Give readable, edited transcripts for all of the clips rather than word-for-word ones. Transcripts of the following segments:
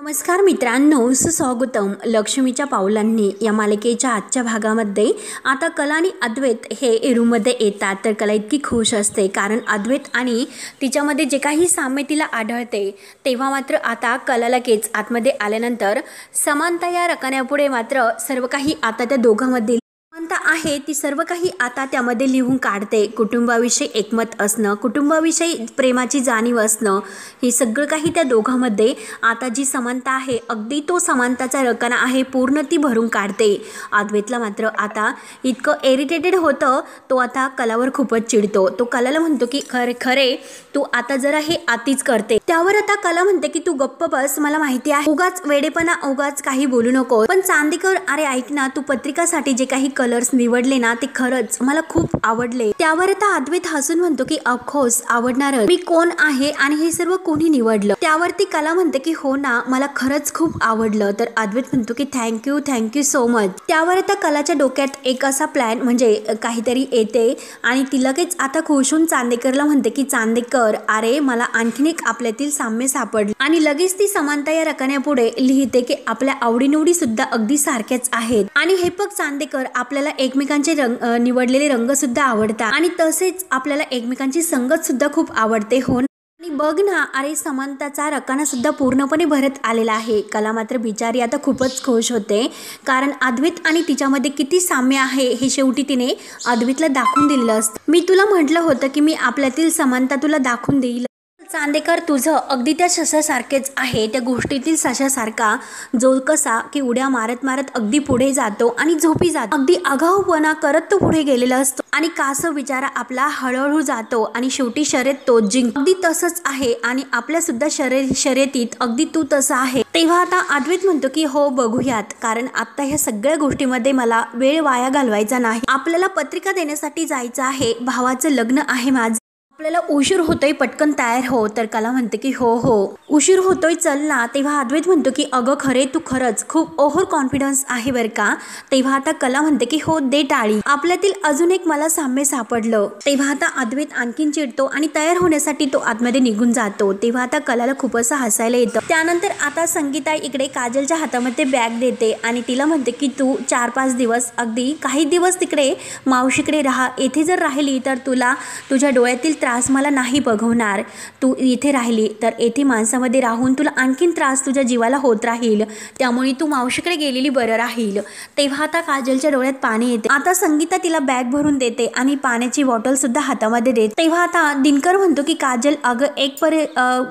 नमस्कार मित्रांनो, सुस्वागतम लक्ष्मीच्या पावलांनी या मालिकेच्या आजच्या भागामध्ये आता कला आणि अद्वैत हे रूममध्ये येतात. तर कला इतकी खुश असते कारण अद्वैत आणि तिच्यामध्ये जे काही साम्य तिला आढळते तेव्हा मात्र आता कला लगेच आतमध्ये आल्यानंतर समानता या रकान्यापुढे मात्र सर्व काही आता त्या दोघांमधील समानता आहे ती सर्व काही आता त्यामध्ये लिहून काढते. कुटुंबाविषयी एकमत असणं, कुटुंबाविषयी प्रेमाची जाणीव असणं, हे सगळं काही त्या दोघांमध्ये आता जी समानता आहे अगदी तो समानताचा रकाना आहे पूर्ण ती भरून काढते. अद्वैतला मात्र आता इतकं इरिटेटेड होतं, तो आता कलावर खूपच चिडतो. तो कलाला म्हणतो की खरे तू आता जरा हे आतीच करते. त्यावर आता कला म्हणते की तू गप्प बस, मला माहिती आहे उगाच वेडेपणा उगाच काही बोलू नको. पण चांदेकर अरे ऐक ना, तू पत्रिकासाठी जे काही कलर्स निवडले ना ते खरंच मला खूप आवडले. त्यावर आता अद्वैत हसून म्हणतो की ऑफकोर्स आवडणारच, मी कोण आहे आणि हे सर्व कोणी निवडलं. त्यावरती कला म्हणते की हो ना, मला खरंच खूप आवडलं. तर अद्वैत म्हणतो की थँक्यू सो मच. त्यावर आता कलाच्या डोक्यात एक असा प्लॅन म्हणजे काहीतरी येते आणि ती लगेच आता खुश होऊन चांदेकरला म्हणते की चांदेकर अरे मला आणखीन एक आपल्यातील साम्य सापडले. आणि लगेच ती समानता या रकान्यापुढे लिहिते की आपल्या आवडीनिवडी सुद्धा अगदी सारख्याच आहेत आणि हे बघ चांदेकर आपल्याला एकमेकांचे निवडलेले रंग सुद्धा आवडतात आणि तसेच आपल्याला एकमेकांची संगत सुद्धा खूप आवडते. हो आणि बघ ना, अरे समानताचा रकाना सुद्धा पूर्णपणे भरत आलेला आहे. कला मात्र बिचारी आता खूपच खुश होते कारण अद्वैत आणि तिच्यामध्ये किती साम्य आहे हे शेवटी तिने अद्वैतला दाखवून दिलेलं असतं. मी तुला म्हटलं होतं की मी आपल्यातील समानता तुला दाखवून देईल. चांदेकर तुझं अगदी त्या सशासारखेच आहे, त्या गोष्टीतील सशासारखा जो कसा की उड्या मारत मारत अगदी पुढे जातो आणि झोपी जातो. अगदी आगाऊपणा करत तो पुढे गेलेला असतो आणि कासव बिचारा आपला हळूहळू जातो आणि शेवटी शर्यत तो जिंक. अगदी तसंच आहे आणि आपल्या सुद्धा शर्यतीत अगदी तू तसं आहे. तेव्हा आता अद्वैत म्हणतो की हो बघूयात, कारण आता ह्या सगळ्या गोष्टीमध्ये मला वेळ वाया घालवायचा नाही. आपल्याला पत्रिका देण्यासाठी जायचं आहे, भावाचं लग्न आहे माझं, आपल्याला उशीर होतोय, पटकन तयार हो. तर कला म्हणते की हो उशीर होतोय चल ना. तेव्हा अद्वैत म्हणतो की अगं खरे तू खरंच खूप ओव्हर कॉन्फिडन्स आहे बरं का. तेव्हा आता कला म्हणते की हो दे टाळी, आपल्यातील अजून एक मला साम्य सापडलं. तेव्हा आता अद्वैत आणखीन चिडतो आणि तयार होण्यासाठी तो आतमध्ये निघून जातो. तेव्हा आता कलाला खूप असं हसायला येतं. त्यानंतर आता संगीता इकडे काजलच्या हातामध्ये बॅग देते आणि तिला म्हणते की तू 4-5 दिवस अगदी काही दिवस तिकडे मावशीकडे राहा. येथे जर राहिली तर तुला तुझ्या डोळ्यातील त्रास मला नाही बघवणार. तू इथे राहिली तर येथे माणसामध्ये राहून तुला आणखीन त्रास तुझ्या जीवाला होत राहील, त्यामुळे तू मावशीकडे गेलेली बरं राहील. तेव्हा आता काजलच्या डोळ्यात पाणी येते. आता संगीता तिला बॅग भरून देते आणि पाण्याची बॉटल सुद्धा हातामध्ये देते. तेव्हा आता दिनकर म्हणतो की काजल अगं एक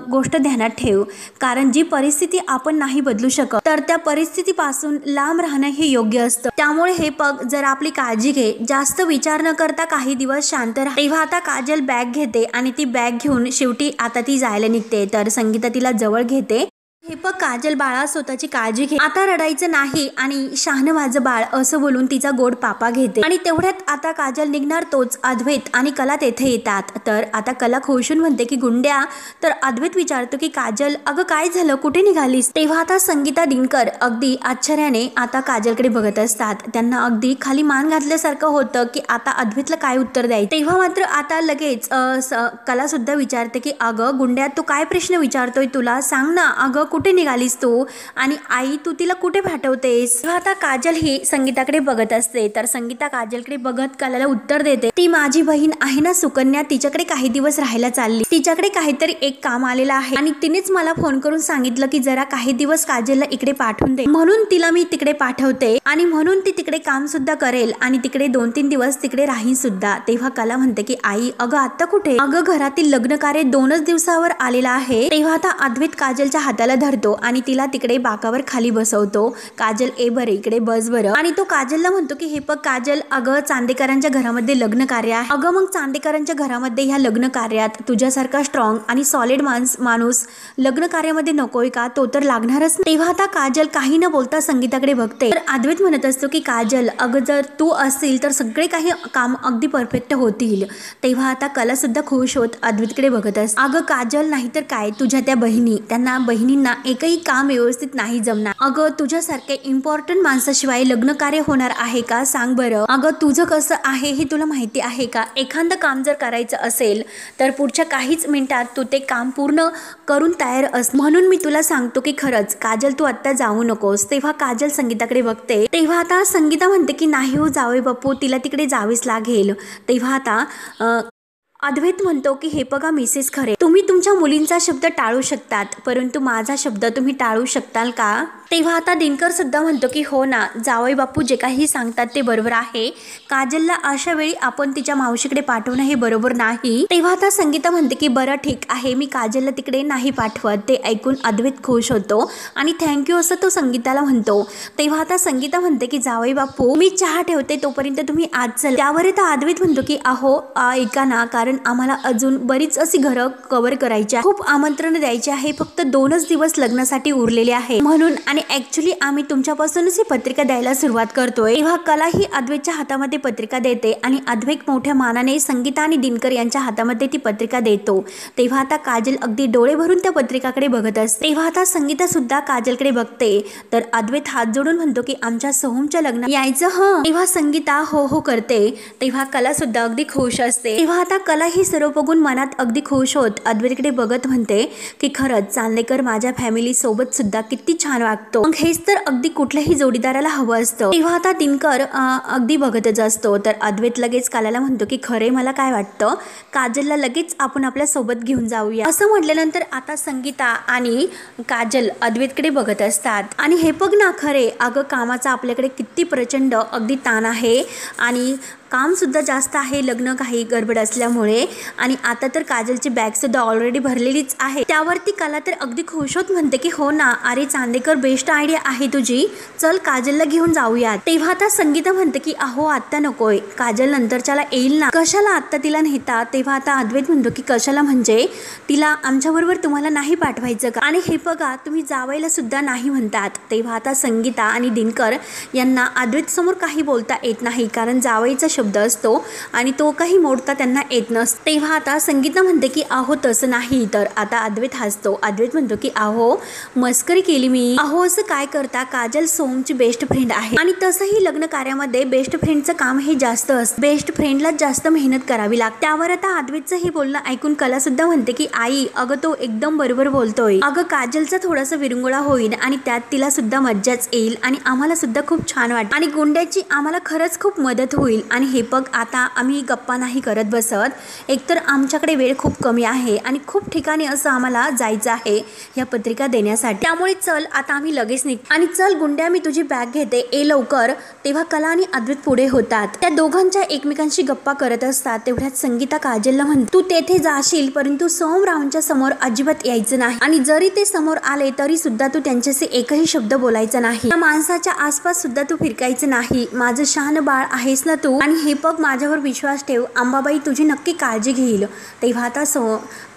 गोष्ट ध्यानात ठेव, कारण जी परिस्थिती आपण नाही बदलू शकत तर त्या परिस्थितीपासून लांब राहणं हे योग्य असतं. त्यामुळे हे बघ जर आपली काळजी घे, जास्त विचार न करता काही दिवस शांत राहा. तेव्हा आता काजल बॅग घेते आणि ती बॅग घेऊन शेवटी आता ती जायला निघते. तर संगीता तिला जवळ घेते. हे बघ काजल बाळा, स्वतःची काळजी घे, आता रडायचं नाही आणि शहाणं माझं बाळ असं बोलून तिचा गोड पापा घेते. आणि तेवढ्यात आता काजल निघणार तोच अद्वैत आणि कला तेथे येतात. तर आता कला खुशून म्हणते की गुंड्या. तर अद्वैत विचारतो की काजल अगं काय झालं, कुठे निघालीस. तेव्हा आता संगीता दिनकर अगदी आश्चर्याने आता काजलकडे बघत असतात. त्यांना अगदी खाली मान घातल्यासारखं होतं की आता अद्वैतला काय उत्तर द्यायचं. तेव्हा मात्र आता लगेच कला सुद्धा विचारते की अगं गुंड्या तू काय प्रश्न विचारतोय, तुला सांग ना, अगं कुठे निघालीस तू आणि आई तू तिला कुठे पाठवतेस. आता काजल ही संगीताकडे बघत असते. तर संगीता काजलकडे बघत कलाला उत्तर देते, ती माझी बहीण आहे ना सुकन्या, तिच्याकडे काही दिवस राहायला चालली. तिच्याकडे काहीतरी एक काम आलेलं आहे आणि तिनेच मला फोन करून सांगितलं की जरा काही दिवस काजलला इकडे पाठवून दे, म्हणून तिला मी तिकडे पाठवते आणि म्हणून ती तिकडे काम सुद्धा करेल आणि तिकडे 2-3 दिवस तिकडे राहील सुद्धा. तेव्हा कला म्हणते की आई अगं आता कुठे, अगं घरातील लग्न कार्य 2च दिवसावर आलेलं आहे. तेव्हा आता अद्वैत काजलच्या हाताला धरतो आणि तिला तिकडे बाकावर खाली बसवतो. काजल ए बरं इकडे बस बरं. आणि तो काजलला म्हणतो की हे बघ काजल अगं चांदेकरांच्या घरामध्ये लग्न कार्य आहे, अगं मग चांदेकरांच्या घरामध्ये ह्या लग्न कार्यात तुझ्यासारखा स्ट्रॉंग आणि सॉलिड माणूस लग्न कार्यामध्ये नकोय का, तो तर लागणारच. तेव्हा आता काजल काही न बोलता संगीताकडे बघते. तर अद्वैत म्हणत असतो की काजल अगं जर तू असतील तर सगळे काही काम अगदी परफेक्ट होतील. तेव्हा आता कला सुद्धा खुश होत अद्वैतकडे बघत असते. अगं काजल नाहीतर काय, तुझ्या त्या बहिणी त्यांना बहिणींना यांना एकही काम व्यवस्थित नाही जमणार. अगं तुझ्यासारख्या इम्पॉर्टंट माणसाशिवाय लग्न कार्य होणार आहे का सांग बरं. अगं तुझं कसं आहे हे तुला माहिती आहे का. एखादं काम जर करायचं असेल तर पुढच्या काहीच मिनिटात तू ते काम पूर्ण करून तयार अस. म्हणून मी तुला सांगतो की खरंच काजल तू आत्ता जाऊ नकोस. तेव्हा काजल संगीताकडे बघते. तेव्हा आता संगीता म्हणते की नाही हो जावई बापू, तिला तिकडे जावेच लागेल. तेव्हा आता अद्वैत म्हणतो की हे बघा मिसेस खरे, तुम्ही तुमच्या मुलींचा शब्द टाळू शकतात परंतु माझा शब्द तुम्ही टाळू शकताल का. तेव्हा आता दिनकर सुद्धा म्हणतो की हो ना जावई बापू जे काही सांगतात ते बरोबर आहे. काजलला अशा वेळी आपण तिच्या मावशीकडे पाठवणं हे बरोबर नाही. तेव्हा आता संगीता म्हणते की बरं ठीक आहे मी काजलला तिकडे नाही पाठवत. ते ऐकून अद्वैत खुश होतो आणि थँक्यू असं तो संगीताला म्हणतो. तेव्हा आता संगीता म्हणते की जावई बापू मी चहा ठेवते तोपर्यंत तुम्ही आज चल. त्यावर आता अद्वैत म्हणतो की अहो ऐका ना, कारण आम्हाला अजून बरीच अशी घरं कव्हर करायची आहे, खूप आमंत्रण द्यायचे आहे, फक्त 2च दिवस लग्नासाठी उरलेले आहे म्हणून, आणि ऍक्च्युली आम्ही तुमच्यापासूनच ही पत्रिका द्यायला सुरुवात करतोय. तेव्हा कला ही अद्वैतच्या हातामध्ये पत्रिका देते आणि अद्वैत मोठ्या मानाने संगीता आणि दिनकर यांच्या हातामध्ये ती पत्रिका देतो. तेव्हा आता काजल अगदी डोळे भरून त्या पत्रिकाकडे बघत असते. तेव्हा आता संगीता सुद्धा काजलकडे बघते तर अद्वैत हात जोडून म्हणतो की आमच्या सोहमच्या लग्नात यायचं हं. तेव्हा संगीता हो हो करते. तेव्हा कला सुद्धा अगदी खुश असते. तेव्हा आता कला ही सर्व बघून मनात अगदी खुश होत अद्वैतकडे बघत म्हणते की खरंच चांदेकर माझ्या फॅमिली सोबत सुद्धा किती छान वागतो. मग हेच तर अगदी कुठल्याही जोडीदाराला हवं असतं. तेव्हा आता दिनकर अगदी बघतच असतो तर अद्वैत लगेच कालाला म्हणतो की खरे मला काय वाटतं काजलला लगेच आपण आपल्या सोबत घेऊन जाऊया. असं म्हटल्यानंतर आता संगीता आणि काजल अद्वैतकडे बघत असतात आणि हे बघ ना खरे, अगं कामाचा आपल्याकडे किती प्रचंड अगदी ताण आहे आणि काम सुद्धा जास्त आहे, लग्न काही गडबड असल्यामुळे, आणि आता तर काजलची बॅग सुद्धा ऑलरेडी भरलेलीच आहे. त्यावरती कला तर अगदी खुश होत म्हणते की हो ना अरे चांदेकर बेस्ट आयडिया आहे तुझी, चल काजलला घेऊन जाऊयात. तेव्हा आता संगीता म्हणते की अहो आत्ता नकोय, काजल नंतरच्याला येईल ना, कशाला आत्ता तिला नेता. तेव्हा आता अद्वैत म्हणतो की कशाला म्हणजे तिला आमच्याबरोबर तुम्हाला नाही पाठवायचं का, आणि हे बघा तुम्ही जावायला सुद्धा नाही म्हणतात. तेव्हा आता संगीता आणि दिनकर यांना अद्वैत समोर काही बोलता येत नाही कारण जावाईचा शब्द असतो आणि तो काही मोडता त्यांना येत नसतो. तेव्हा आता संगीता म्हणते की अहो तसं नाही. तर आता अद्वैत हसतो. अद्वैत म्हणतो की अहो मस्करी केली मी, अहो असं काय करता, काजल सोमची बेस्ट फ्रेंड आहे आणि तसंही लग्न कार्यामध्ये बेस्ट फ्रेंडचं काम हे जास्त असतं, बेस्ट फ्रेंडला जास्त मेहनत करावी लागते. त्यावर आता अद्वैतचं हे बोलणं ऐकून कला सुद्धा म्हणते की आई अगं तो एकदम बरोबर बोलतोय, अगं काजलचा थोडासा विरंगुळा होईल आणि त्यात तिला सुद्धा मज्जाच येईल आणि आम्हाला सुद्धा खूप छान वाटेल आणि गुंड्याची आम्हाला खरंच खूप मदत होईल. आणि हे बघ आता आम्ही गप्पा नाही करत बसत, एकतर आमच्याकडे वेळ खूप कमी आहे आणि खूप ठिकाणी असं आम्हाला जायचं आहे या पत्रिका देण्यासाठी, त्यामुळे चल आता आम्ही लगेच निघ आणि चल गुंड्या मी तुझी बॅग घेते ए लवकर. तेव्हा कला आणि अद्वैत पुढे होतात. त्या दोघांच्या एकमेकांशी गप्पा करत असतात. तेवढ्यात संगीता काजलला म्हणते तू तेथे जाशील परंतु सोमरावांच्या समोर अजिबात यायचं नाही आणि जरी ते समोर आले तरी सुद्धा तू त्यांच्याशी एकही शब्द बोलायचा नाही, त्या माणसाच्या आसपास सुद्धा तू फिरकायचं नाही, माझं शहाण बाळ आहेस ना तू, आणि हे बघ माझ्यावर विश्वास ठेव, अंबाबाई तुझी नक्की काळजी घेईल. तेव्हा आता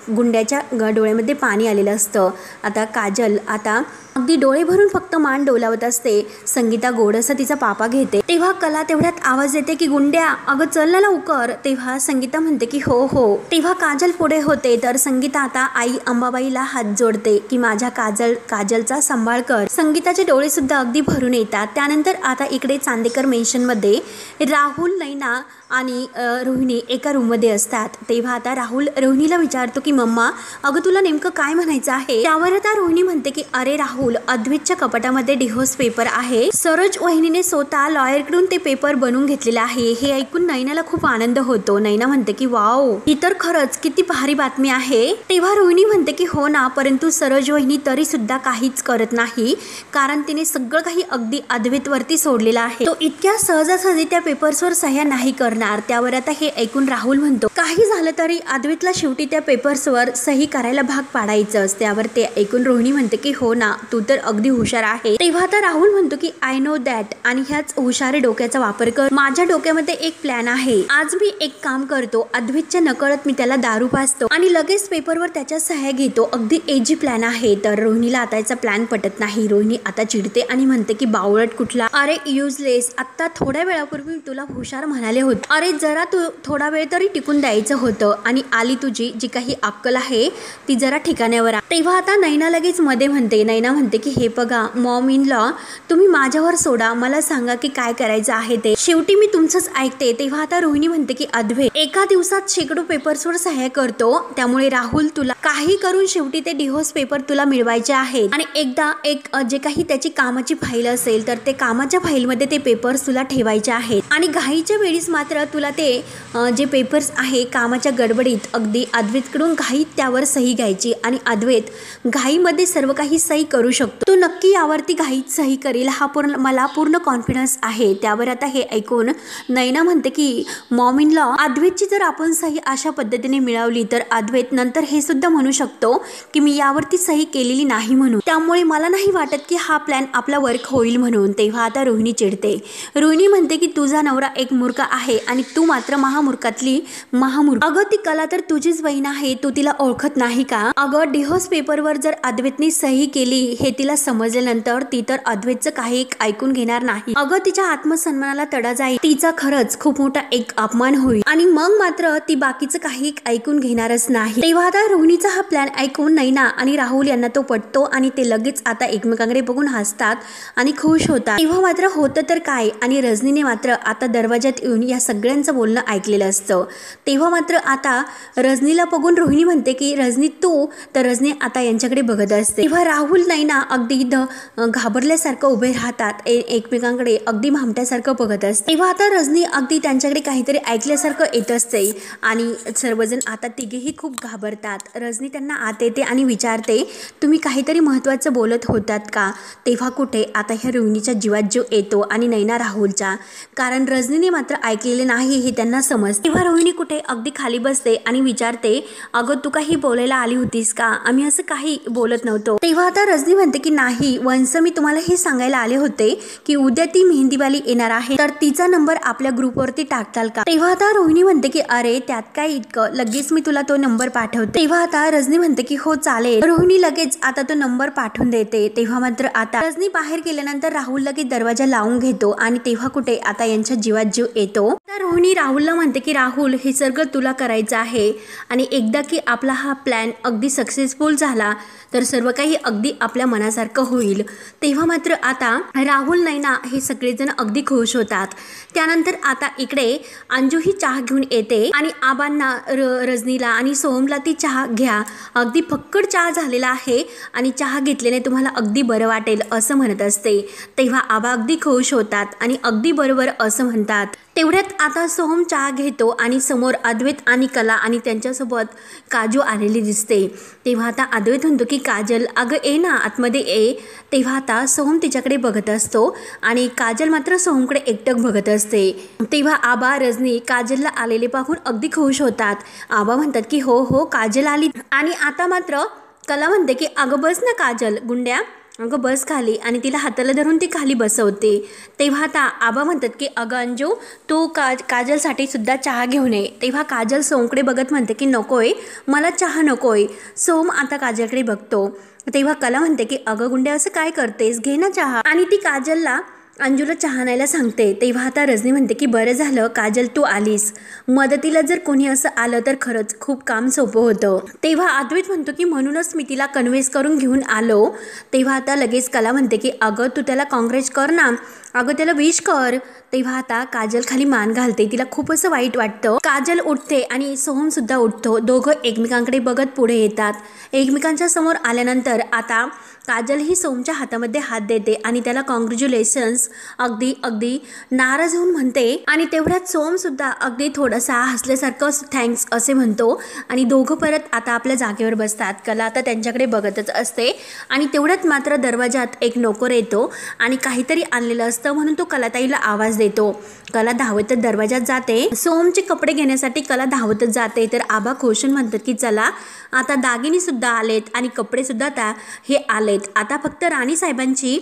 गुंड्याच्या डोळ्यामध्ये पाणी आलेलं असतं. आता काजल आता अगदी डोळे भरून फक्त मान डोलावत असते. संगीता गोडसं तिचा पापा घेते. तेव्हा कला तेवढ्यात आवाज येते की गुंड्या अगं चल ना लवकर. तेव्हा संगीता म्हणते की हो हो. तेव्हा काजल पुढे होते तर संगीता आता आई अंबाबाईला हात जोडते की माझ्या काजलचा सांभाळ कर. संगीताचे डोळे सुद्धा अगदी भरून येतात. त्यानंतर आता इकडे चांदेकर मेन्शनमध्ये राहुल, नैना आणि रोहिणी एका रूममध्ये असतात. तेव्हा आता राहुल रोहिणीला विचारतो की मम्मा अगं तुला नेमकं काय म्हणायचं आहे. त्यावर आता रोहिणी म्हणते की अरे राहुल अद्वैतच्या कपाटामध्ये डिव्होर्स पेपर आहे, सरोज वहिनीने स्वतः लॉयरकडून ते पेपर बनवून घेतलेला आहे. हे ऐकून नैनाला खूप आनंद होतो. नैना म्हणते की वाव ही तर खरंच किती भारी बातमी आहे. तेव्हा रोहिणी म्हणते की हो ना, परंतु सरोज वहिनी तरी सुद्धा काहीच करत नाही कारण तिने सगळं काही अगदी अद्वैतवरती सोडलेलं आहे, तो इतक्या सहजासहजी त्या पेपर्सवर सह्या नाही करणार. त्यावर आता हे ऐकून राहुल म्हणतो काही झालं तरी अद्वैतला शेवटी त्या पेपर्सवर सही करायला भाग पाडायचंच. त्यावर ते ऐकून रोहिणी म्हणते की हो ना तू तर अगदी हुशार आहे। तेव्हा आता राहुल म्हणतो की आय नो दॅट, आणि ह्याच हुशार डोक्याचा वापर कर। माझ्या डोक्यामध्ये एक प्लॅन आहे। आज मी एक काम करतो, अद्वैतच्या नकळत मी त्याला दारू पाजतो आणि लगेच पेपरवर त्याच्या सह्या घेतो। अगदी एजी प्लॅन आहे। तर रोहिणीला आता याचा प्लॅन पटत नाही। रोहिणी आता चिडते आणि म्हणते की बावळट कुठला, अरे युजलेस, आता थोड्या वेळापूर्वी तुला हुशार म्हणाले होते, अरे जरा तू थोडा वेळ तरी टिकून द्यायचं होतं, आणि आली तुझी जी काही अक्कल आहे ती जरा ठिकाण्यावर। तेव्हा आता नैना लगेच मध्ये म्हणते, नैना म्हणते की हे बघा मॉम इन लॉ, तुम्ही माझ्यावर सोडा, मला सांगा की काय करायचं आहे ते, शेवटी मी तुमचंच ऐकते। तेव्हा आता रोहिणी म्हणते की अद्वैत एका दिवसात शेकडो पेपर्सवर सह्या करतो, त्यामुळे राहुल तुला काही करून शेवटी ते डिव्होर्स पेपर तुला मिळवायचे आहेत, आणि एकदा एक जे काही त्याची कामाची फाईल असेल तर ते कामाच्या फाईलमध्ये ते पेपर्स तुला ठेवायचे आहेत, आणि घाईच्या वेळीस मात्र तुला ते जे पेपर्स आहे कामाच्या गडबडीत अगदी अद्वैतकडून घाईत त्यावर सही घ्यायची, आणि अद्वैत घाईमध्ये सर्व काही सही करू शकतो, तो नक्की यावरती घाईत सही करेल, हा मला पूर्ण कॉन्फिडन्स आहे। त्यावर आता हे ऐकून नैना म्हणते की मॉम इन लॉ, अद्वैतची जर आपण सही अशा पद्धतीने मिळवली तर अद्वैत नंतर हे सुद्धा म्हणू शकतो की मी यावरती सही केलेली नाही म्हणून, त्यामुळे मला नाही वाटत की हा प्लॅन आपला वर्क होईल म्हणून। तेव्हा आता रोहिणी चिडते। रोहिणी म्हणते की तुझा नवरा एक मूर्ख आहे आणि तू मात्र महामूर्खातली महामूर्ख। अगं ती कला तर तुझीच बहीण आहे, तू तिला ओळखत नाही का? अगं डिव्होर्स पेपरवर जर अद्वैतने सही केली हे तिला समजल्यानंतर ती तर अद्वैतचं काही ऐकून घेणार नाही। अगं तिच्या आत्मसन्मानाला तडा जाईल, तिचा खरंच खूप मोठा एक अपमान होईल, आणि मग मात्र ती बाकीचं काही ऐकून घेणारच नाही। तेव्हा आता रोहिणीचा हा प्लॅन ऐकून नैना आणि राहुल यांना तो पटतो, आणि ते लगेच आता एकमेकांकडे बघून हसतात आणि खुश होतात। तेव्हा मात्र होतं तर काय, आणि रजनीने मात्र आता दरवाजात येऊन या सगळ्यांचं बोलणं ऐकलेलं असतं। तेव्हा मात्र आता रजनीला बघून रोहिणी म्हणते की रजनी तू, तर रजनी आता यांच्याकडे बघत असते। तेव्हा राहुल नैना अगदी घाबरल्यासारखं उभे राहतात, एकमेकांकडे अगदी भामट्यासारखं बघत असते। तेव्हा आता रजनी अगदी त्यांच्याकडे काहीतरी ऐकल्यासारखं येत असते, आणि सर्वजण आता तिघेही खूप घाबरतात। रजनी त्यांना आत येते आणि विचारते तुम्ही काहीतरी महत्त्वाचं बोलत होतात का? तेव्हा कुठे आता ह्या रोहिणीच्या जीवात जीव येतो आणि नैना राहुलच्या, कारण रजनीने मात्र ऐकलेले नाही हे त्यांना समजते। तेव्हा रोहिणी कुठे अगदी खाली बसते आणि विचारते अगं तू काही बोलायला आली होतीस का? आम्ही असं काही बोलत नव्हतो। तेव्हा आता रजनी म्हणते की नाही वंश, मी तुम्हाला हे सांगायला आले होते की उद्या ती मेहंदीवाली येणार आहे, तर तिचा नंबर आपल्या ग्रुपवरती टाकताल का? तेव्हा आता रोहिणी म्हणते की अरे त्यात काय इतकं, लगेच मी तुला तो नंबर पाठवते। तेव्हा आता रजनी म्हणते की हो चालेल। रोहिणी लगेच आता तो नंबर पाठवून देते। तेव्हा मात्र आता रजनी बाहेर गेल्यानंतर राहुल लगेच दरवाजा लावून घेतो, आणि तेव्हा कुठे आता यांच्या जीवात जीव येतो। तर रोहिणी राहुलला म्हणते की राहुल हे सगळं तुला करायचं आहे, आणि एकदा की आपला हा प्लॅन अगदी सक्सेसफुल झाला तर सर्व काही अगदी आपल्या मनासारखं होईल। तेव्हा मात्र आता राहुल नैना हे सगळेजण अगदी खुश होतात। त्यानंतर आता इकडे अंजू ही चहा घेऊन येते, आणि आबांना रजनीला आणि सोहमला ती चहा घ्या, अगदी फक्कड चहा झालेला आहे, आणि चहा घेतल्याने तुम्हाला अगदी बरं वाटेल असं म्हणत असते। तेव्हा आबा अगदी खुश होतात आणि अगदी बरोबर असं म्हणतात। तेवढ्यात आता सोहम चहा घेतो, आणि समोर अद्वैत आणि कला आणि त्यांच्यासोबत काजू आलेली दिसते। तेव्हा आता अद्वैत म्हणतो की काजल अगं ये ना आतमध्ये ये। तेव्हा आता सोहम तिच्याकडे बघत असतो, आणि काजल मात्र सोहमकडे एकटक बघत असते। तेव्हा आबा रजनी काजलला आलेले पाहून अगदी खुश होतात। आबा म्हणतात की हो हो काजल आली, आणि आता मात्र कला म्हणते की अगं बस ना काजल गुंड्या, अगं बस खाली, आणि तिला हाताला धरून ती खाली बसवते। तेव्हा आता आबा म्हणतात की अगं अंजू तू काजलसाठी सुद्धा चहा घेऊन ये। तेव्हा काजल सोमकडे बघत म्हणते की नकोय मला चहा नकोय। सोम आता काजलकडे बघतो। तेव्हा कला म्हणते की अगं गुंड्या असं काय करतेस, घे ना चहा, आणि ती काजलला अंजूला चहा आणायला सांगते। तेव्हा आता रजनी म्हणते की बरं झालं काजल तू आलीस, मदतीला जर कोणी असं आलं तर खरंच खूप काम सोपं होतं। तेव्हा अद्वैत म्हणतो की म्हणूनच मी तिला कन्व्हिन्स करून घेऊन आलो। तेव्हा आता लगेच कला म्हणते की अगं तू त्याला काँग्रेस कर ना, अगं त्याला विश कर। तेव्हा आता काजल खाली मान घालते, तिला खूप असं वाईट वाटतं। काजल उठते आणि सोहम सुद्धा उठतो, दोघं एकमेकांकडे बघत पुढे येतात। एकमेकांच्या समोर आल्यानंतर आता काजल ही सोमच्या हातामध्ये हात देते आणि त्याला कॉंग्रॅच्युलेशन्स हंस अगदी अगदी नाराज होऊन म्हणते आणि तेवढ्यात सोम सुद्धा अगदी थोडासा हसल्यासारखं थँक्स असे म्हणतो आणि दोघं परत आता आपल्या जागेवर बसतात. कला आता त्यांच्याकडे बघतच असते आणि तेवढ्यात मात्र दरवाजात एक नोकर येतो आणि काहीतरी आणलेलं असतं म्हणून तो कलाताईला आवाज देतो. कला धावतच दरवाजात जाते. सोमचे कपडे घेण्यासाठी कला धावतच जाते तर आबा खुश म्हणतात की चला आता दागिने सुद्धा आलेत आणि कपडे सुद्धा हे आलेत, आता फक्त राणी साहेबांची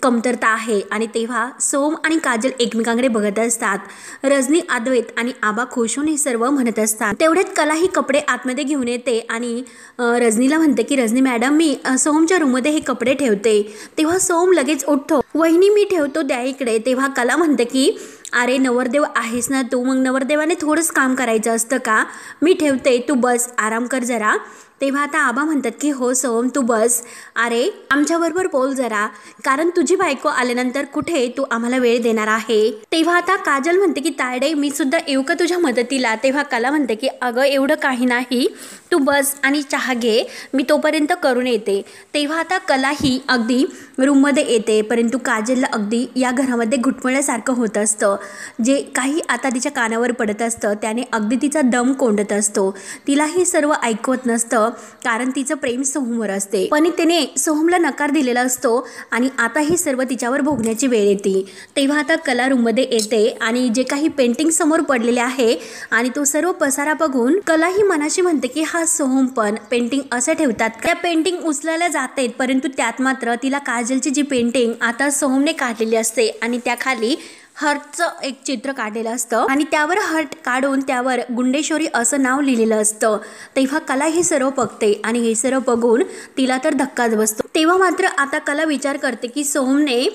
कमतरता आहे. आणि तेव्हा सोम आणि काजल एकमेकांकडे बघत असतात. रजनी, अद्वैत आणि आबा खुश होऊन हे सर्व म्हणत असतात. तेवढ्यात कला ही कपडे आतमध्ये घेऊन येते आणि रजनीला म्हणते की रजनी मॅडम मी सोमच्या रूममध्ये हे कपडे ठेवते. तेव्हा सोम लगेच उठतो. वहिनी मी ठेवतो द्या इकडे. तेव्हा कला म्हणते की अरे नवरदेव आहेस ना तू, मग नवरदेवाने थोडंच काम करायचं असतं का, मी ठेवते तू बस आराम कर जरा. तेव्हा आता आबा म्हणतात की हो सोम तू बस, अरे आमच्याबरोबर बोल जरा, कारण तुझी बायको आल्यानंतर कुठे तू आम्हाला वेळ देणार आहे. तेव्हा आता काजल म्हणते की तायडे मी सुद्धा येऊ का तुझ्या मदतीला. तेव्हा कला म्हणते की अगं एवढं काही नाही, तू बस आणि चहा घे, मी तोपर्यंत करून येते. तेव्हा आता कला ही अगदी रूममध्ये येते परंतु काजलला अगदी या घरामध्ये घुटमळल्यासारखं होत असतं. जे काही आता तिच्या कानावर पडत असतं त्याने अगदी तिचा दम कोंडत असतो. तिला हे सर्व ऐकवत नसतं कारण तिचं प्रेम सोहमवर असते, पण तिने सोहमला नकार दिलेला असतो आणि आता हे सर्व तिच्यावर भोगण्याची वेळ येते. तेव्हा आता कला रूममध्ये येते आणि जे काही पेंटिंग समोर पडलेले आहे आणि तो सर्व पसारा बघून कला ही मनाशी म्हणते की हा सोहम पण पेंटिंग असं ठेवतात. त्या पेंटिंग उचलायला जाते परंतु त्यात मात्र तिला काजलची जी पेंटिंग आता सोहमने काढलेली असते आणि त्याखाली हर्टचं एक चित्र काढलेलं असतं आणि त्यावर हर्ट काढून त्यावर गुंडेश्वरी असं नाव लिहिलेलं असतं. तेव्हा कला हे सर्व बघते आणि हे सर्व बघून तिला तर धक्काच बसतो. तेव्हा मात्र आता कला विचार करते की सोहमने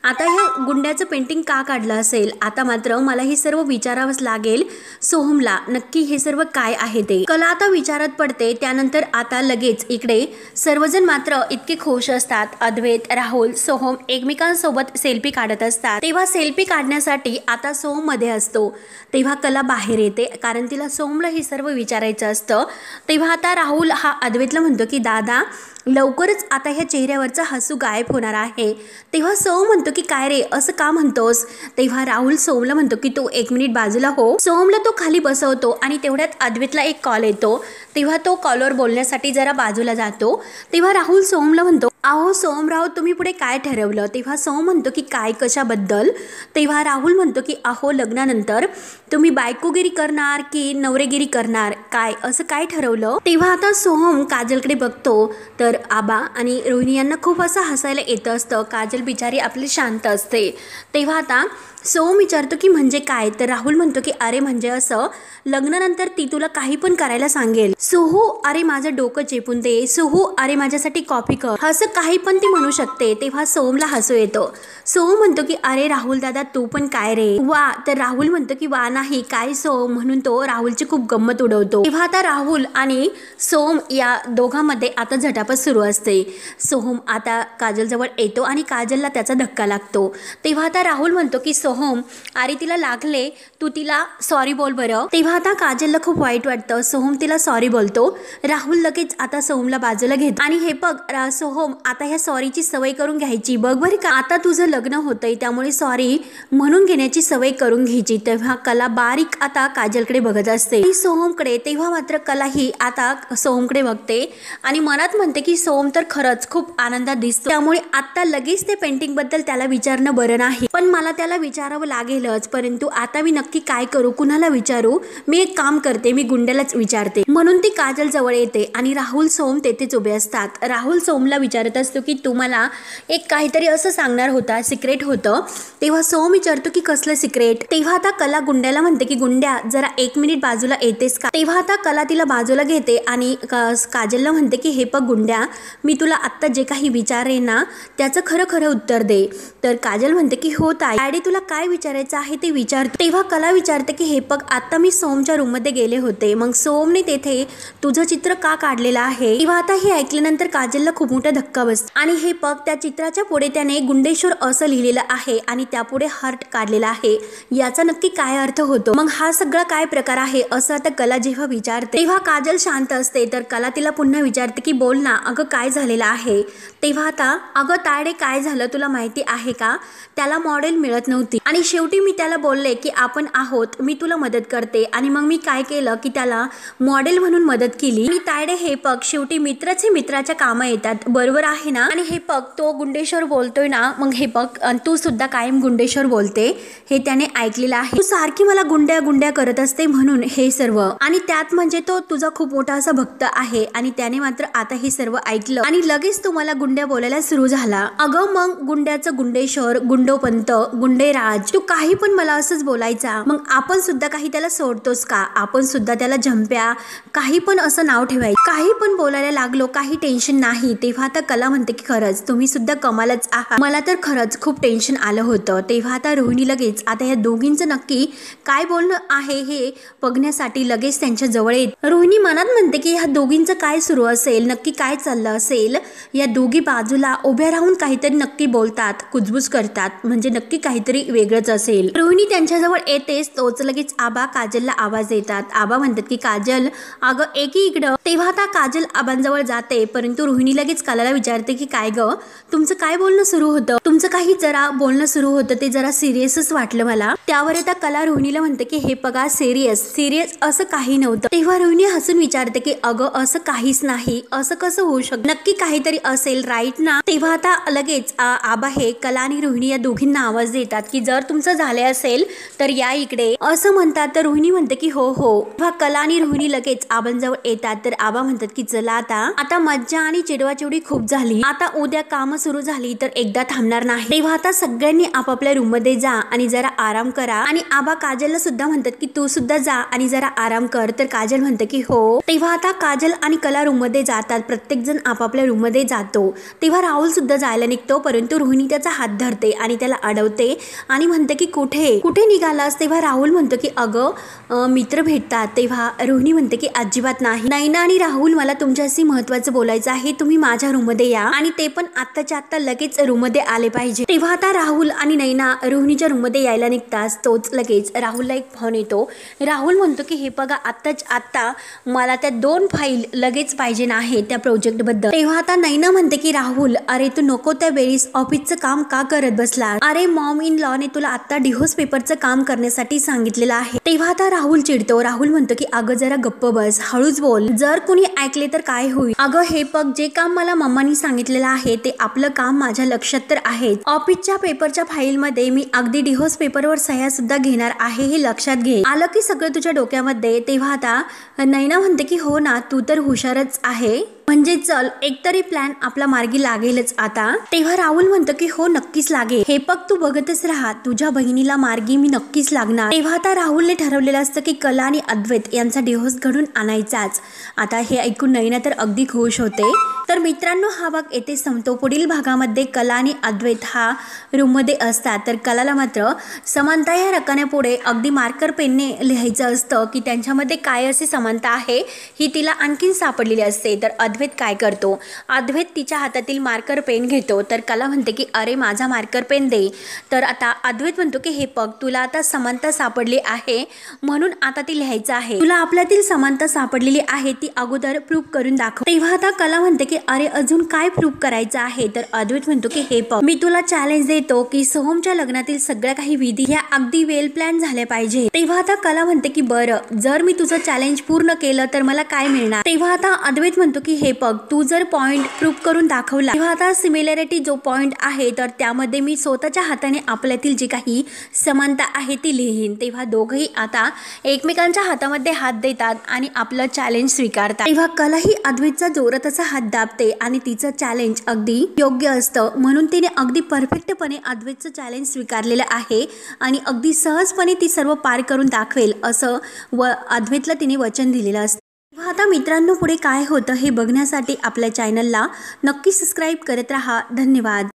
आता हे गुंड्याचं पेंटिंग का काढलं असेल. आता मात्र मला हे सर्व विचारावंच लागेल सोहमला नक्की हे सर्व काय आहे ते. कला आता विचारात पडते. त्यानंतर आता लगेच इकडे सर्वजण मात्र इतके खुश असतात. अद्वैत, राहुल, सोहम एकमेकांसोबत सेल्फी काढत असतात. तेव्हा सेल्फी काढण्यासाठी आता सोहम मध्ये असतो. तेव्हा कला बाहेर येते कारण तिला सोहमला हे सर्व विचारायचं असतं. तेव्हा आता राहुल हा अद्वैतला म्हणतो की दादा लवकरच आता ह्या चेहऱ्यावरचा हसू गायब होणार आहे. तेव्हा सोहम म्हणतो की काय रे असं का म्हणतोस. तेव्हा राहुल सोहमला म्हणतो की तू 1 मिनिट बाजूला हो. सोहमला तो खाली बसवतो आणि तेवढ्यात अद्वैतला एक कॉल येतो. तेव्हा तो कॉलवर बोलण्यासाठी जरा बाजूला जातो. तेव्हा राहुल सोहमला म्हणतो अहो सोहमराव तुम्ही पुढे काय ठरवलं. तेव्हा सोहम म्हणतो की काय कशाबद्दल. तेव्हा राहुल म्हणतो की अहो लग्नानंतर तुम्ही बायकोगिरी करणार की नवरेगिरी करणार, काय असं काय ठरवलं. तेव्हा आता सोहम काजलकडे बघतो तर आबा आणि रोहिणी यांना खूप असं हसायला येतं असतं. काजल बिचारी आपली शांत असते. तेव्हा आता सोहम विचारतो की म्हणजे काय. तर राहुल म्हणतो की अरे म्हणजे असं लग्नानंतर ती तुला काही पण करायला सांगेल. सोहू अरे माझं डोकं चेपून दे, सोहू अरे माझ्यासाठी कॉफी कर, असं काही पण ती म्हणू शकते. तेव्हा सोहमला हसू येतो. सोहम म्हणतो की अरे राहुल दादा तू पण काय रे वा. तर राहुल म्हणतो की वा नाही काय सोहम, म्हणून तो राहुलची खूप गंमत उडवतो. तेव्हा आता राहुल आणि सोहम या दोघांमध्ये आता झटापट सुरू असते. सोहम आता काजलजवळ येतो आणि काजलला त्याचा धक्का लागतो. तेव्हा आता राहुल म्हणतो की सोहम अरे तिला लागले, तू तिला सॉरी बोल बरं. तेव्हा आता काजलला खूप वाईट वाटतं. सोहम तिला सॉरी बोलतो. राहुल लगेच आता सोहमला बाजूला घेतो आणि हे बघ सोहम आता ह्या सॉरीची सवय करून घ्यायची बघ बरं का. आता तुझं लग्न होतंय त्यामुळे सॉरी म्हणून घेण्याची सवय करून घ्यायची. तेव्हा कला बारीक आता काजलकडे बघत असते सोहमकडे. तेव्हा मात्र कला ही आता सोहमकडे बघते आणि मनात म्हणते की सोहम तर खरंच खूप आनंदात दिसतो, त्यामुळे आता लगेच ते पेंटिंग बद्दल त्याला विचारणं बरं नाही. पण मला त्याला विचारावं लागेलच, परंतु आता मी नक्की काय करू, कुणाला विचारू. मी एक काम करते, मी गुंड्यालाच विचारते. म्हणून ती काजल जवळ येते आणि राहुल सोहम तेथेच उभे असतात. राहुल सोहमला विचारत असतो की तुम्हाला एक काहीतरी असं सांगणार होता, सिक्रेट होतं. तेव्हा सोहम विचारतो की कसलं सिक्रेट. तेव्हा आता कला गुंड्याला म्हणते की गुंड्या जरा 1 मिनिट बाजूला येतेस का. तेव्हा आता कला तिला बाजूला घेते आणि काजलला म्हणते की हे बघ गुंड्या मी तुला आत्ता जे काही विचारे ना त्याचं खरं खरं उत्तर दे. तर काजल म्हणते की हो ताई डॅडी तुला काय विचारायचं आहे ते विचार. तेव्हा कला विचारते की हे बघ आता मी सोहमच्या रूममध्ये गेले होते, मग सोहमने तेथे तुझं चित्र का काढलेलं आहे। तेव्हा आता हे ऐकल्यानंतर काजलला खूप मोठा धक्का बसतो आणि हे बघ त्या चित्राच्या पुढे त्याने गुंडेश्वर असं लिहिलेलं आहे आणि त्यापुढे हार्ट काढलेला आहे। याचा नक्की काय अर्थ होतो, मग हा सगळा काय प्रकार आहे असं आता कला जेव्हा विचारते तेव्हा काजल शांत असते। तर कला तिला पुन्हा विचारते की बोल ना अगं काय झालेलं आहे। तेव्हा आता अगं तायडे काय झालं तुला माहिती आहे का, त्याला मॉडेल मिळत नव्हती आणि शेवटी मी त्याला बोलले की आपण आहोत, मी तुला मदत करते आणि मग मी काय केलं की त्याला मॉडेल म्हणून मदत केली। आणि तायडे हे पग शेवटी मित्रच हे मित्राच्या कामं येतात, बरोबर आहे ना। आणि हे पग तो गुंडेश्वर बोलतोय ना, मग हे पग तू सुद्धा कायम गुंडेश्वर बोलते हे त्याने ऐकलेलं आहे। तू सारखी मला गुंड्या गुंड्या करत असते म्हणून हे सर्व, आणि त्यात म्हणजे तो तुझा खूप मोठा असा भक्त आहे आणि त्याने मात्र आता हे सर्व ऐकलं आणि लगेच तो मला गुंड्या बोलायला सुरू झाला। अगं मग गुंड्याचं गुंडेश्वर, गुंडोपंत, गुंडेराज, तू काही पण मला असंच बोलायचा, मग आपण सुद्धा काही त्याला सोडतोस का, आपण सुद्धा त्याला झंप्या काही पण असं नाव ठेवायचं, काही पण बोलायला लागलो काही टेन्शन नाही। तेव्हा आता कला म्हणते की खरंच तुम्ही सुद्धा कमालच आहात, मला तर खरंच खूप टेन्शन आलं होतं। तेव्हा आता रोहिणी लगेच आता या दोघींचं नक्की काय बोलणं आहे हे बघण्यासाठी लगेच त्यांच्या जवळ येते। रोहिणी मनात म्हणते की ह्या दोघींचं काय सुरू असेल, नक्की काय चाललं असेल, या दोघी बाजूला उभ्या राहून काहीतरी नक्की बोलतात, कुजबुज करतात, म्हणजे नक्की काहीतरी वेगळंच असेल। रोहिणी त्यांच्याजवळ येतेच तोच लगेच आबा काजलला आवाज देतात। आबा म्हणतात की काजल अगं एकी इकडं। तेव्हा आता काजल आबांजवळ जाते, परंतु रोहिणी लगेच कलाला विचारते की काय ग तुमचं काय बोलणं सुरू होतं, तुमचं काही जरा बोलणं सुरू होतं ते जरा सिरियसच वाटलं मला। त्यावर आता कला रोहिणीला म्हणते की हे बघा सिरियस असं काही नव्हतं। तेव्हा रोहिणी हसून विचारते की अगं असं काहीच नाही, असं कसं होऊ शकतं, नक्की काहीतरी असेल राईट ना। तेव्हा आता लगेच आबा हे कला आणि रोहिणी या दोघींना आवाज देतात की जर तुमचं झाले असेल तर या इकडे असं म्हणतात। तर रोहिणी म्हणते की हो हो। तेव्हा कला आणि रोहिणी लगेच आबांजवळ येतात। तर आबा म्हणतात की चला आता मज्जा आणि चिडवाचिडवी खूप झाली, आता उद्या काम सुरू झाली तर एकदा थांबणार नाही। तेव्हा आता सगळ्यांनी आपापल्या रूम मध्ये जा आणि जरा आराम करा। आणि आबा काजलला सुद्धा म्हणतात की तू सुद्धा जा आणि जरा आराम कर। तर काजल म्हणते की हो। तेव्हा आता काजल आणि कला रूम मध्ये जातात, प्रत्येक जण आपापल्या रूम मध्ये जातो। तेव्हा राहुल सुद्धा जायला निघतो, परंतु रोहिणी त्याचा हात धरते आणि त्याला अडवते आणि म्हणते की कुठे निघालास। तेव्हा राहुल म्हणतो की अगं मित्र भेटतात। तेव्हा रोहिणी म्हणते की अजिबात नाही, नैना आणि राहुल मला तुमच्याशी महत्वाचं बोलायचं आहे, तुम्ही माझ्या रूम मध्ये या आणि ते पण आत्ताच्या आत्ता लगेच रूम मध्ये आले पाहिजे। तेव्हा आता राहुल आणि नैना रोहिणीच्या रूम मध्ये यायला निघताच तोच लगेच राहुलला एक फोन येतो। राहुल म्हणतो की हे बघा आत्ताच आत्ता मला त्या 2 फाईल लगेच पाहिजे आहे त्या प्रोजेक्ट बद्दल। तेव्हा आता नैना म्हणते की राहुल अरे तू नको त्या वेळीस ऑफिसचं काम का करत बसला, अरे मॉम इन लॉ ने तुला आता डिव्होर्स पेपरचं काम करण्यासाठी सांगितलेलं आहे। तेव्हा आता राहुल चिडतो, राहुल म्हणतो की अगं जरा गप्प बस, हळूच बोल, जर कुणी ऐकले तर काय होईल। अगं हे बघ जे काम मला मम्मानी सांगितलेलं आहे ते आपलं काम माझ्या लक्षात तर आहे, ऑफिसच्या पेपरच्या फाईल मध्ये मी अगदी डिव्होर्स पेपरवर सह्या सुद्धा घेणार आहे हे लक्षात घे, आलं की सगळं तुझ्या डोक्यामध्ये। तेव्हा आता नैना म्हणते की हो ना तू तर हुशारच आहे, म्हणजे चल एकतरी प्लॅन आपला मार्गी लागेलच आता। तेव्हा राहुल म्हणतो की हो नक्कीच लागेल, हे पग तू बघतच राहा, तुझ्या बहिणीला मार्गी मी नक्कीच लागणार। तेव्हा आता राहुलने ठरवलेलं असतं की कला आणि अद्वैत यांचा डिव्होर्स घडून आणायचाच। आता हे ऐकून नैना तर अगदी खुश होते। तर मित्रांनो हा भाग येथे संपतो। पुढील भागामध्ये कला आणि अद्वैत हा रूम मध्ये असतात, तर कलाला मात्र समानता या रकान्यापुढे अगदी मार्कर पेनने लिहायचं असतं की त्यांच्यामध्ये काय असे समानता आहे ही तिला आणखीन सापडलेली असते। तर अद्वैत काय करतो, अद्वैत तिच्या हातातील मार्कर पेन घेतो, तर कला म्हणते की अरे माझा मार्कर पेन दे। तर आता अद्वैत म्हणतो की हे पग तुला आता समानता सापडली आहे म्हणून आता ती लिहायचं आहे, तुला आपल्यातील समानता सापडलेली आहे ती अगोदर प्रूव्ह करून दाखव। तेव्हा आता कला म्हणते की अरे अजून काय प्रूव्ह करायचं आहे, तर अद्वैत म्हणतो की हे पग मी तुला चॅलेंज देतो की सोहमच्या लग्नातील सगळ्या काही विधी ह्या अगदी वेल प्लॅन झाल्या पाहिजे। तेव्हा आता कला म्हणते की बरं जर मी तुझं चॅलेंज पूर्ण केलं तर मला काय मिळणार। तेव्हा आता अद्वैत म्हणतो की हे पग तू जर पॉइंट प्रूव्ह करून दाखवला, तेव्हा आता सिमिलॅरिटी जो पॉइंट आहे तर त्यामध्ये मी स्वतःच्या हाताने आपल्यातील जी काही समानता आहे ती लिहीन। तेव्हा दोघंही आता एकमेकांच्या हातामध्ये हात देतात आणि आपलं चॅलेंज स्वीकारतात। तेव्हा कला ही अद्वैतचा जोरात असा हात दाबते आणि तिचं चॅलेंज अगदी योग्य असतं, म्हणून तिने अगदी परफेक्टपणे अद्वैतचं चॅलेंज स्वीकारलेलं आहे आणि अगदी सहजपणे ती सर्व पार करून दाखवेल असं अद्वैतला तिने वचन दिलेलं असतं। आता मित्रांनो पुढे काय होतं हे बघण्यासाठी आपल्या चॅनलला नक्की सबस्क्राईब करत राहा। धन्यवाद।